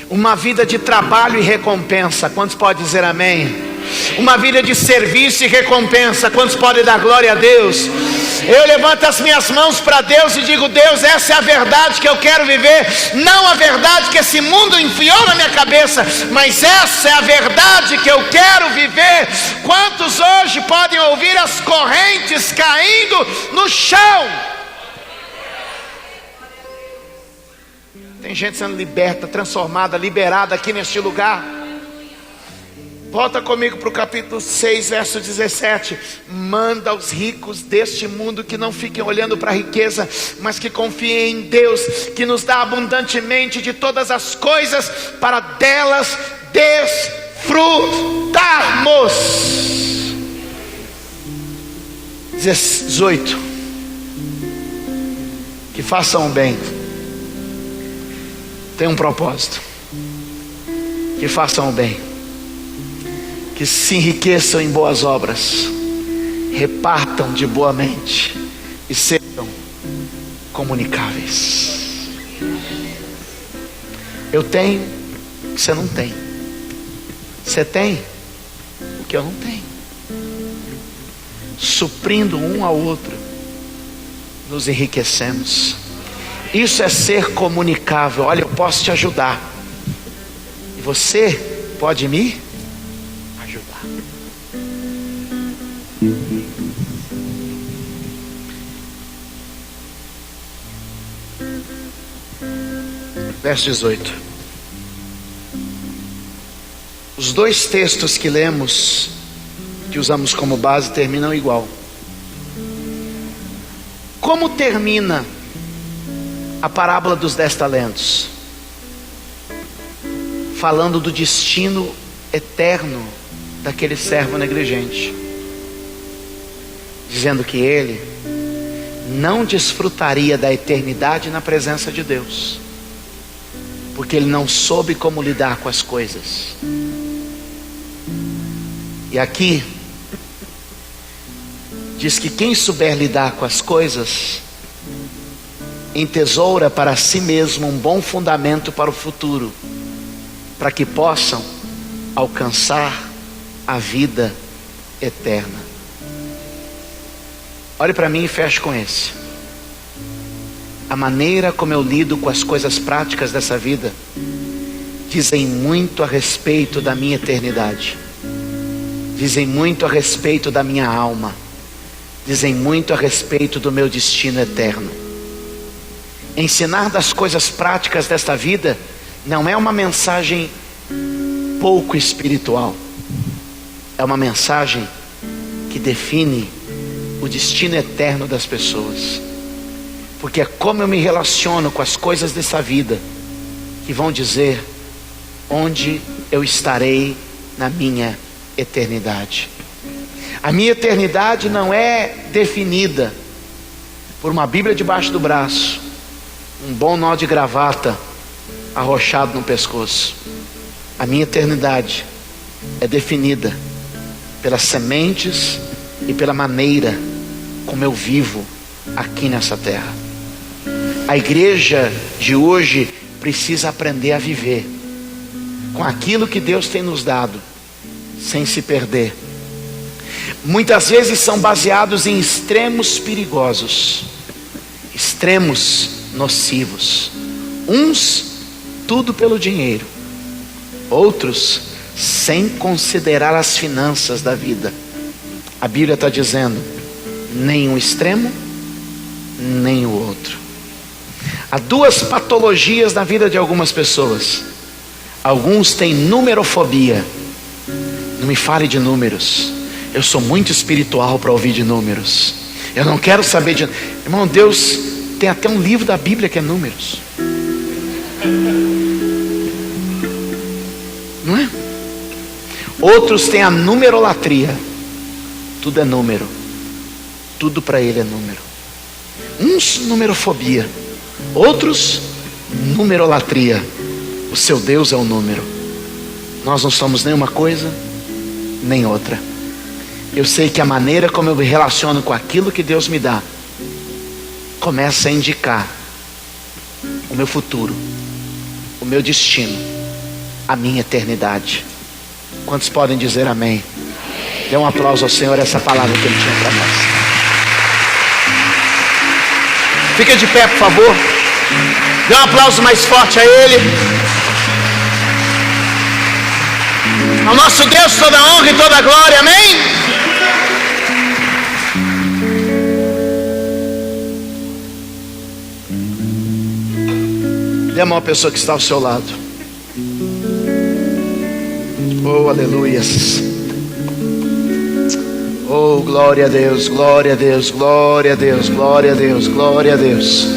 [SPEAKER 1] Uma vida de trabalho e recompensa. Quantos podem dizer amém? Uma vida de serviço e recompensa. Quantos podem dar glória a Deus? Eu levanto as minhas mãos para Deus e digo: Deus, essa é a verdade que eu quero viver. Não a verdade que esse mundo enfiou na minha cabeça, mas essa é a verdade que eu quero viver. Quantos hoje podem ouvir as correntes caindo no chão? Tem gente sendo liberta, transformada, liberada aqui neste lugar. Volta comigo para o capítulo 6, verso 17. Manda aos ricos deste mundo que não fiquem olhando para a riqueza, mas que confiem em Deus, que nos dá abundantemente de todas as coisas, para delas desfrutarmos. 18. Que façam o bem. Tem um propósito: que façam o bem, que se enriqueçam em boas obras, repartam de boa mente e sejam comunicáveis. Eu tenho o que você não tem. Você tem o que eu não tenho. Suprindo um ao outro, nos enriquecemos. Isso é ser comunicável. Olha, eu posso te ajudar, e você pode me ajudar. Verso 18: Os dois textos que lemos, que usamos como base, terminam igual. Como termina a parábola dos 10 talentos? Falando do destino eterno daquele servo negligente, dizendo que ele não desfrutaria da eternidade na presença de Deus, porque ele não soube como lidar com as coisas. E aqui diz que quem souber lidar com as coisas entesoura para si mesmo um bom fundamento para o futuro, para que possam alcançar a vida eterna. Olhe para mim e feche com esse. A maneira como eu lido com as coisas práticas dessa vida dizem muito a respeito da minha eternidade, dizem muito a respeito da minha alma, dizem muito a respeito do meu destino eterno. Ensinar das coisas práticas desta vida não é uma mensagem pouco espiritual, é uma mensagem que define o destino eterno das pessoas, porque é como eu me relaciono com as coisas dessa vida que vão dizer onde eu estarei na minha eternidade. A minha eternidade não é definida por uma Bíblia debaixo do braço, um bom nó de gravata arrochado no pescoço. A minha eternidade é definida pelas sementes e pela maneira como eu vivo aqui nessa terra. A igreja de hoje precisa aprender a viver com aquilo que Deus tem nos dado, sem se perder. Muitas vezes são baseados em extremos perigosos, extremos nocivos. Uns, tudo pelo dinheiro. Outros, sem considerar as finanças da vida. A Bíblia está dizendo, nem um extremo, nem o outro. Há duas patologias na vida de algumas pessoas. Alguns têm numerofobia. Não me fale de números. Eu sou muito espiritual para ouvir de números. Eu não quero saber de... Irmão, Deus tem até um livro da Bíblia que é números. Não é? Outros têm a numerolatria. Tudo é número. Tudo para ele é número. Uns, numerofobia. Outros, numerolatria. O seu Deus é o número. Nós não somos nem uma coisa, nem outra. Eu sei que a maneira como eu me relaciono com aquilo que Deus me dá começa a indicar o meu futuro, o meu destino, a minha eternidade. Quantos podem dizer amém? Dê um aplauso ao Senhor, essa palavra que Ele tinha para nós. Fica de pé, por favor. Dê um aplauso mais forte a Ele. Ao nosso Deus toda a honra e toda a glória, amém? Dê a mão à pessoa que está ao seu lado. Oh, aleluias. Oh, glória a Deus, glória a Deus, glória a Deus, glória a Deus, glória a Deus.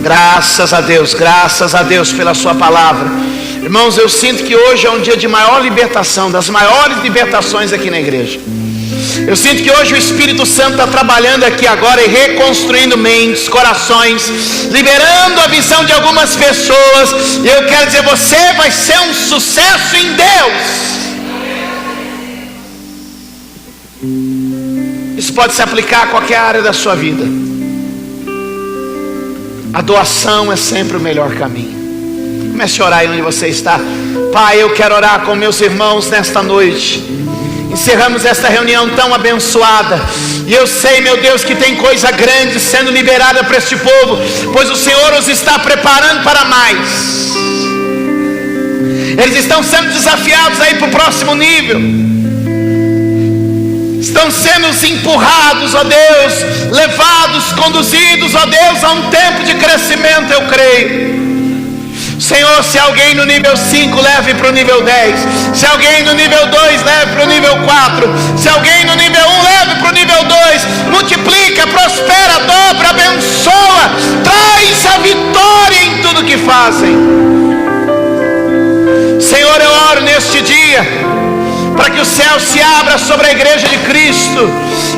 [SPEAKER 1] Graças a Deus pela sua palavra. Irmãos, eu sinto que hoje é um dia de maior libertação, das maiores libertações aqui na igreja. Eu sinto que hoje o Espírito Santo está trabalhando aqui agora e reconstruindo mentes, corações, liberando a visão de algumas pessoas. E eu quero dizer, você vai ser um sucesso em Deus. Isso pode se aplicar a qualquer área da sua vida. A doação é sempre o melhor caminho. Comece a orar aí onde você está. Pai, eu quero orar com meus irmãos nesta noite. Encerramos esta reunião tão abençoada. E eu sei, meu Deus, que tem coisa grande sendo liberada para este povo, pois o Senhor os está preparando para mais. Eles estão sendo desafiados aí para o próximo nível. Estão sendo empurrados, ó Deus, levados, conduzidos, ó Deus, a um tempo de crescimento, eu creio. Senhor, se alguém no nível 5, leve para o nível 10. Se alguém no nível 2, leve para o nível 4. Se alguém no nível 1, leve para o nível 2. Multiplica, prospera, dobra, abençoa. Traz a vitória em tudo que fazem. Senhor, eu oro neste dia para que o céu se abra sobre a igreja de Cristo,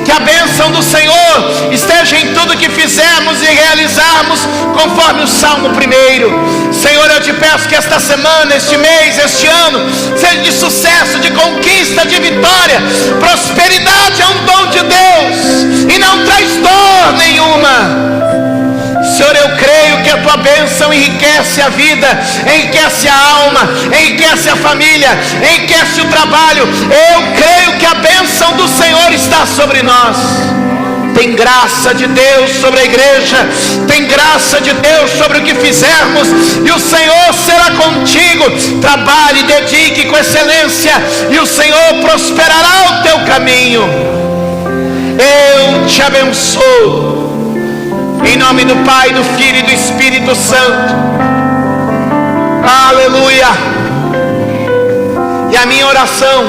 [SPEAKER 1] que a bênção do Senhor esteja em tudo que fizermos e realizarmos, conforme o Salmo 1. Senhor, eu te peço que esta semana, este mês, este ano, seja de sucesso, de conquista, de vitória. Prosperidade é um dom de Deus e não traz dor nenhuma. Senhor, eu creio que a tua bênção enriquece a vida, enriquece a alma, enriquece a família, enriquece o trabalho. Eu creio que a bênção do Senhor está sobre nós. Tem graça de Deus sobre a igreja, tem graça de Deus sobre o que fizermos, e o Senhor será contigo. Trabalhe, dedique com excelência, e o Senhor prosperará o teu caminho. Eu te abençoo. Em nome do Pai, do Filho e do Espírito Santo. Aleluia. E a minha oração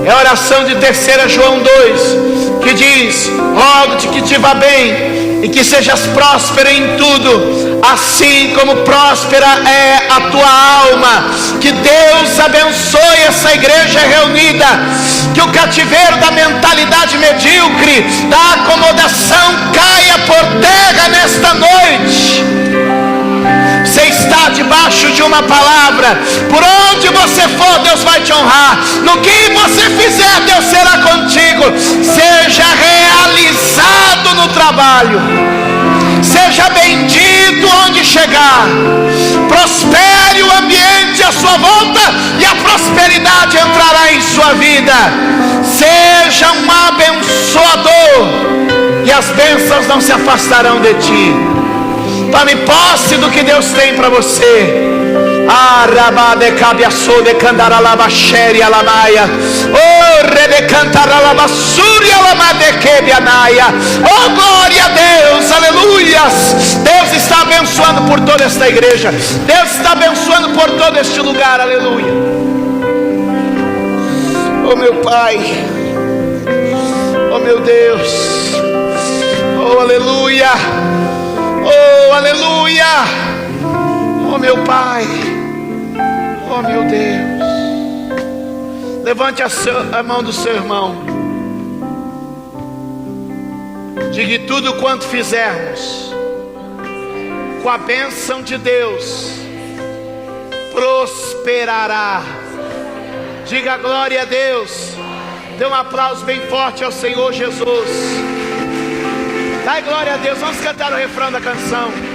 [SPEAKER 1] é a oração de 3 João 2, que diz: rogo-te que te vá bem e que sejas próspero em tudo, assim como próspera é a tua alma. Que Deus abençoe essa igreja reunida, que o cativeiro da mentalidade medíocre, da acomodação, caia por terra nesta noite. Você está debaixo de uma palavra. Por onde você for, Deus vai te honrar. No que você fizer, Deus será contigo. Seja realizado no trabalho, seja bendito onde chegar. Prospere o ambiente à sua volta, e a prosperidade entrará em sua vida. Seja um abençoador, e as bênçãos não se afastarão de ti. Tome posse do que Deus tem para você. Oh, glória a Deus, aleluias. Deus está abençoando por toda esta igreja. Deus está abençoando por todo este lugar, aleluia. Oh meu Pai, oh meu Deus, oh aleluia, oh aleluia, oh meu Pai, oh meu Deus. Levante a mão do seu irmão. Diga: tudo quanto fizermos, com a bênção de Deus, prosperará. Diga glória a Deus. Dê um aplauso bem forte ao Senhor Jesus. Dai glória a Deus. Vamos cantar o refrão da canção.